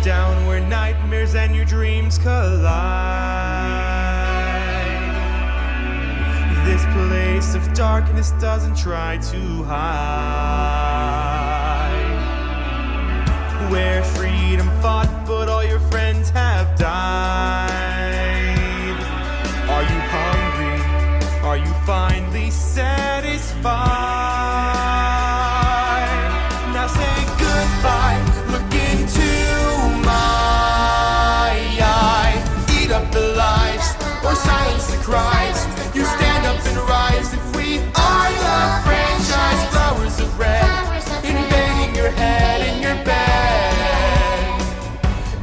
down where nightmares and your dreams collide. This place of darkness doesn't try to hide. Where freedom fought, but all your friends have died. Are you hungry? Are you finally satisfied? Now say goodbye, look into my eye. Eat up the lies, or silence the cries. You stand up and rise if we are the franchise. Flowers of red, invading your head and your bed.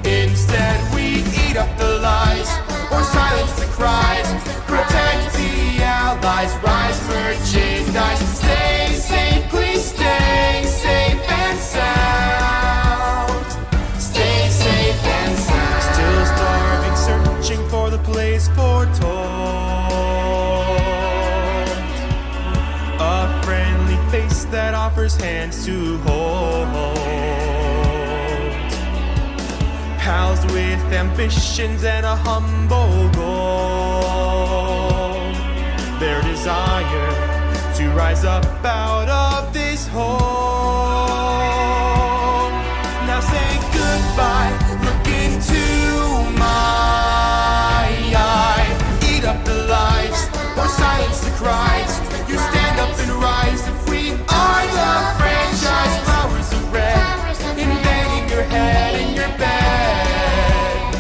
Instead we eat up the lies, or silence the cries. Protect the allies, rise merchandise. Stay safe, please stay safe and sound. Stay safe and sound. Still starving, searching for the place foretold. A friendly face that offers hands to hold. Pals with ambitions and a humble goal. Their desire to rise up out of this hole. Now say goodbye, look into my eye. Eat up the lies, or silence the cries. You stand up and rise if we are the franchise. Flowers of red, invading your head and your bed.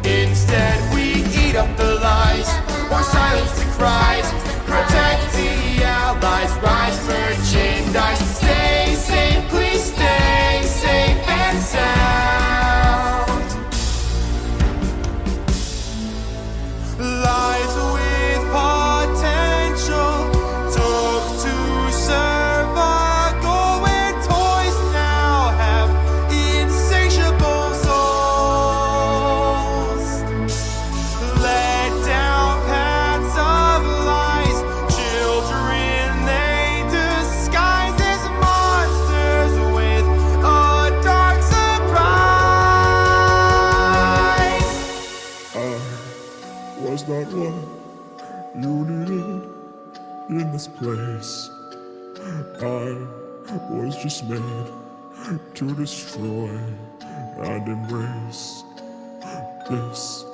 Instead we eat up the lies, or silence the cries. Protect the allies, rise merchandise. Stay safe, please stay safe and sound. Lies with potential, took to survival, where toys now have insatiable souls. Let down paths of lies, children they disguise as monsters with a dark surprise. I was not what you needed in this place. I was just made to destroy and embrace. This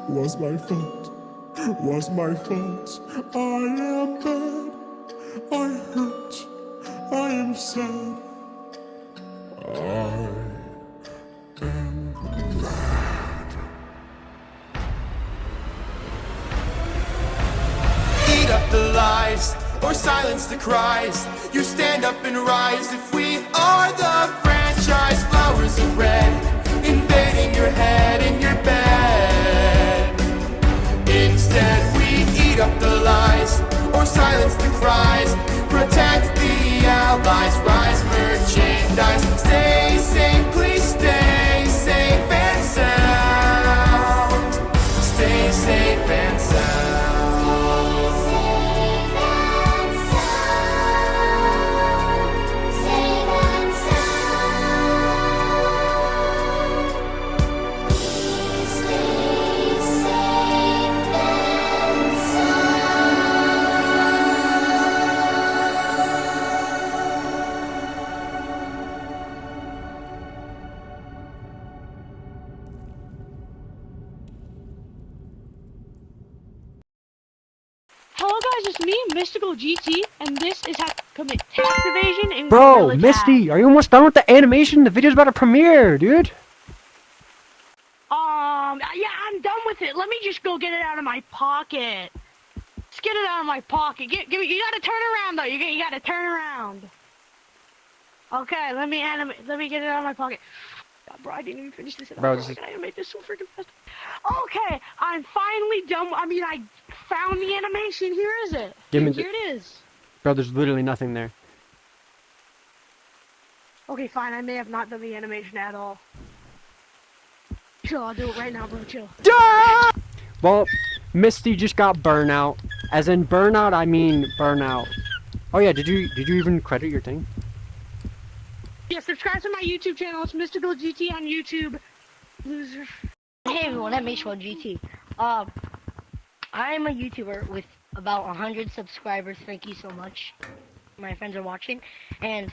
was my fault, was my fault. I am bad, I hurt, I am sad. I am mad. Eat up the lies, or silence the cries. You stand up and rise if we are the franchise. Flowers of red, invading your head and your bed. Instead we eat up the lies, or silence the cries. Protect the allies, rise merchandise. Stay safe, please stay safe and sound. Stay safe and sound. Hello guys, it's me, Mystical GT, and this is how to commit tax evasion in Bro, Gorilla Misty, are you almost done with the animation? The video's about to premiere, dude. Yeah, I'm done with it. Let me just go get it out of my pocket. Let's get it out of my pocket. Give me. You gotta turn around though. You gotta turn around. Okay, let me get it out of my pocket. God, bro, I didn't even finish this. Bro, I can animate this so freaking fast. Okay, I'm finally done. I mean, I found the animation. Here is it. Here it is. Bro, there's literally nothing there. Okay, fine. I may have not done the animation at all. Chill, I'll do it right now, bro. Chill. Well, Misty just got burnout. As in burnout, I mean burnout. Oh yeah, did you even credit your thing? Yeah, subscribe to my YouTube channel. It's Mystical GT on YouTube. Loser. Hey everyone, I'm H1GT. I'm a YouTuber with about 100 subscribers. Thank you so much. My friends are watching, and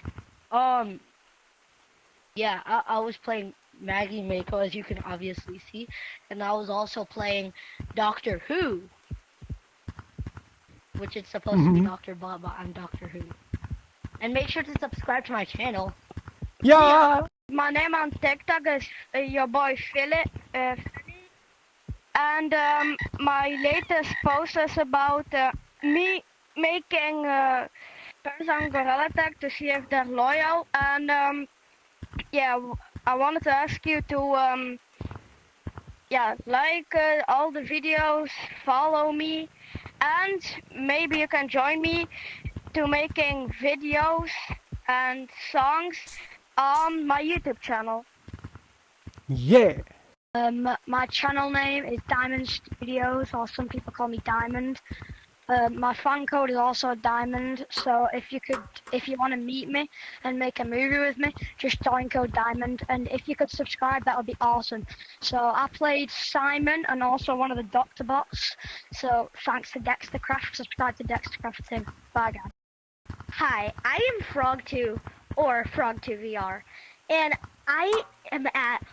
yeah, I was playing Maggie Mako, as you can obviously see, and I was also playing Doctor Who, which is supposed to be Dr. Bob, but I'm Doctor Who. And make sure to subscribe to my channel. Yeah. My name on TikTok is your boy Philip, and my latest post is about me making friends on Gorilla Tag to see if they're loyal, and yeah, I wanted to ask you to yeah, like all the videos, follow me, and maybe you can join me to making videos and songs on my YouTube channel. Yeah. My channel name is Diamond Studios, or some people call me Diamond. My fan code is also Diamond, so if you want to meet me and make a movie with me, just join code Diamond, and if you could subscribe, that would be awesome. So I played Simon and also one of the Doctor Bots, so thanks to Dextercraft, subscribe to Dextercraft too. Bye guys. Hi, I am Frog2, or Frog2VR, and I am at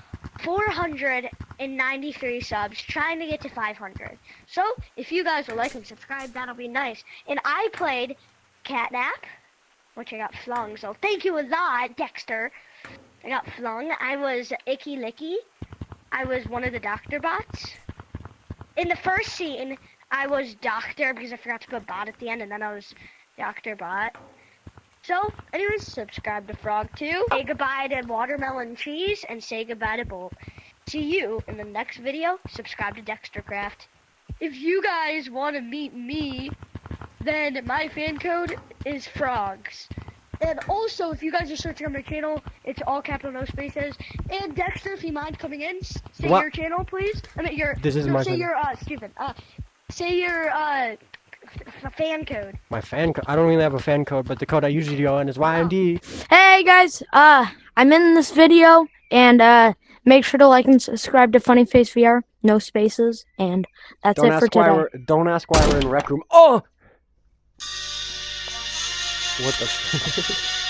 493 subs, trying to get to 500. So, if you guys will like and subscribe, that'll be nice. And I played Catnap, which I got flung, so thank you a lot, Dexter. I got flung. I was Icky Licky. I was one of the Doctor Bots. In the first scene, I was Doctor, because I forgot to put bot at the end, and then I was Dr. Bot. So, anyways, subscribe to Frog2. Say goodbye to Watermelon Cheese, and say goodbye to Bolt. See you in the next video. Subscribe to Dextercraft. If you guys want to meet me, then my fan code is Frogs. And also, if you guys are searching on my channel, it's all capital, no spaces. And Dexter, if you mind coming in, say What? your channel, please. I mean, This is my say channel. your, stupid. Say your, fan code. My fan code. I don't really have a fan code, but the code I usually go in is YMD. Hey guys, I'm in this video, and make sure to like and subscribe to Funny Face VR, no spaces, and that's it for today. Don't ask why we're in Rec Room. Oh! What the?